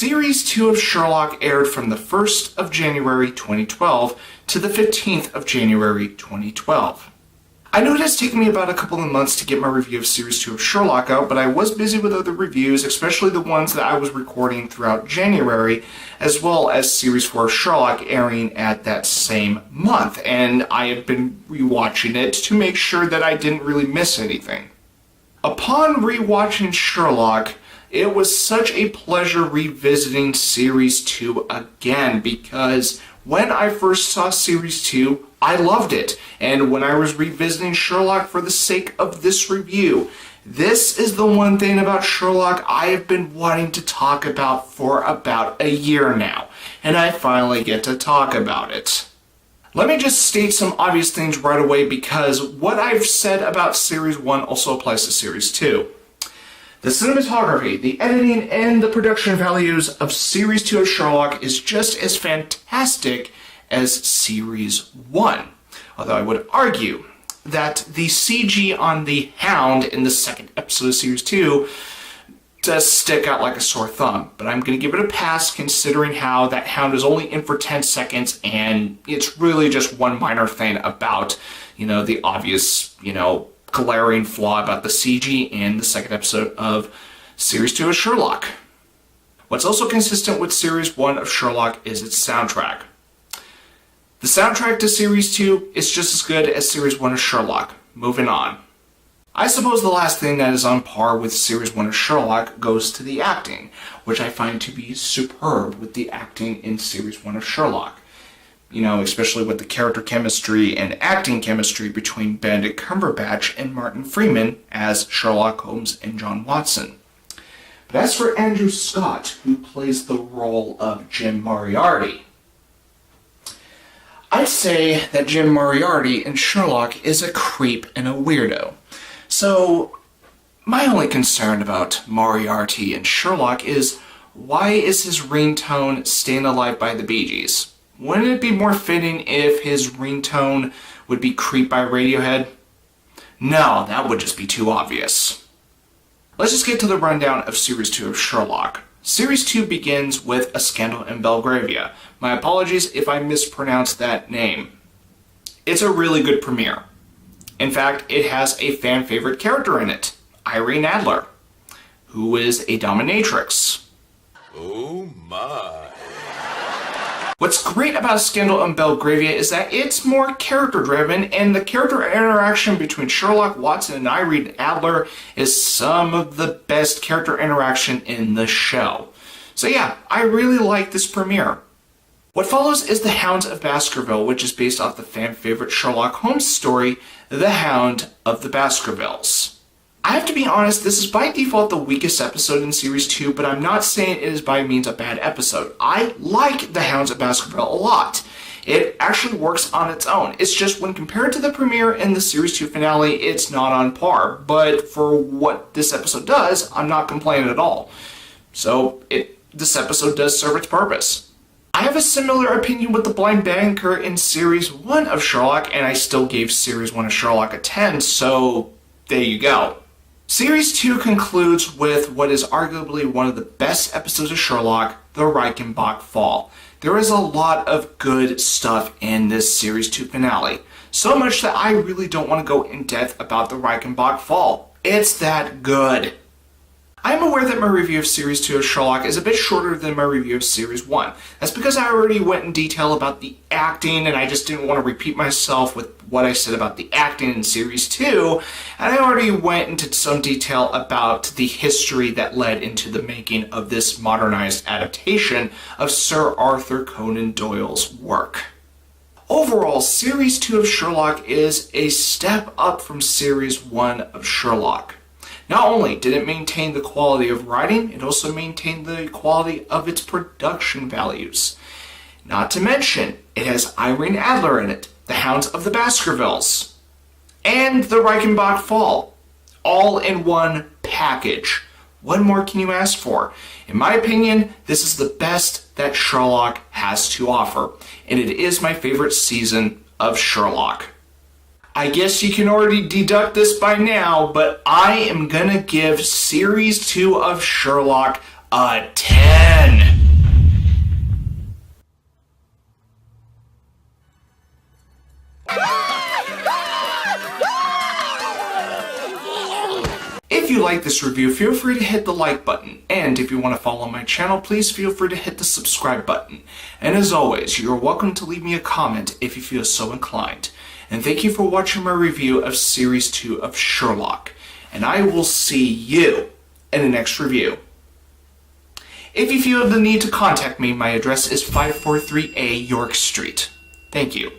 Series 2 of Sherlock aired from the 1st of January 2012 to the 15th of January 2012. I know it has taken me about a couple of months to get my review of Series 2 of Sherlock out, but I was busy with other reviews, especially the ones that I was recording throughout January, as well as Series 4 of Sherlock airing at that same month, and I have been rewatching it to make sure that I didn't really miss anything. Upon rewatching Sherlock, it was such a pleasure revisiting Series 2 again, because when I first saw Series 2, I loved it, and when I was revisiting Sherlock for the sake of this review, this is the one thing about Sherlock I have been wanting to talk about for about a year now, and I finally get to talk about it. Let me just state some obvious things right away, because what I've said about Series 1 also applies to Series 2. The cinematography, the editing, and the production values of Series 2 of Sherlock is just as fantastic as Series 1. Although I would argue that the CG on the Hound in the second episode of Series 2 does stick out like a sore thumb. But I'm going to give it a pass, considering how that Hound is only in for 10 seconds, and it's really just one minor thing about, the obvious, glaring flaw about the CG in the second episode of Series 2 of Sherlock. What's also consistent with Series 1 of Sherlock is its soundtrack. The soundtrack to Series 2 is just as good as Series 1 of Sherlock. Moving on. I suppose the last thing that is on par with Series 1 of Sherlock goes to the acting, which I find to be superb with the acting in Series 1 of Sherlock. Especially with the character chemistry and acting chemistry between Benedict Cumberbatch and Martin Freeman as Sherlock Holmes and John Watson. But as for Andrew Scott, who plays the role of Jim Moriarty, I'd say that Jim Moriarty in Sherlock is a creep and a weirdo. So, my only concern about Moriarty in Sherlock is, why is his ringtone Staying Alive by the Bee Gees? Wouldn't it be more fitting if his ringtone would be Creep by Radiohead? No, that would just be too obvious. Let's just get to the rundown of Series 2 of Sherlock. Series 2 begins with A Scandal in Belgravia. My apologies if I mispronounced that name. It's a really good premiere. In fact, it has a fan-favorite character in it, Irene Adler, who is a dominatrix. Oh my. What's great about Scandal in Belgravia is that it's more character-driven, and the character interaction between Sherlock Watson and Irene Adler is some of the best character interaction in the show. So yeah, I really like this premiere. What follows is The Hounds of Baskerville, which is based off the fan-favorite Sherlock Holmes story, The Hound of the Baskervilles. I have to be honest, this is by default the weakest episode in Series 2, but I'm not saying it is by means a bad episode. I like The Hounds of Baskerville a lot. It actually works on its own. It's just when compared to the premiere and the Series 2 finale, it's not on par. But for what this episode does, I'm not complaining at all. So this episode does serve its purpose. I have a similar opinion with the blind banker in Series 1 of Sherlock, and I still gave Series 1 of Sherlock a 10, so there you go. Series 2 concludes with what is arguably one of the best episodes of Sherlock, the Reichenbach Fall. There is a lot of good stuff in this Series 2 finale, so much that I really don't want to go in depth about the Reichenbach Fall. It's that good. I am aware that my review of Series 2 of Sherlock is a bit shorter than my review of Series 1. That's because I already went in detail about the acting, and I just didn't want to repeat myself with what I said about the acting in Series 2, and I already went into some detail about the history that led into the making of this modernized adaptation of Sir Arthur Conan Doyle's work. Overall, Series 2 of Sherlock is a step up from Series 1 of Sherlock. Not only did it maintain the quality of writing, it also maintained the quality of its production values. Not to mention, it has Irene Adler in it, The Hounds of the Baskervilles, and the Reichenbach Fall, all in one package. What more can you ask for? In my opinion, this is the best that Sherlock has to offer, and it is my favorite season of Sherlock. I guess you can already deduct this by now, but I am gonna give Series 2 of Sherlock a 10. If you like this review, feel free to hit the like button. And if you want to follow my channel, please feel free to hit the subscribe button. And as always, you're welcome to leave me a comment if you feel so inclined. And thank you for watching my review of Series 2 of Sherlock. And I will see you in the next review. If you feel the need to contact me, my address is 543A York Street. Thank you.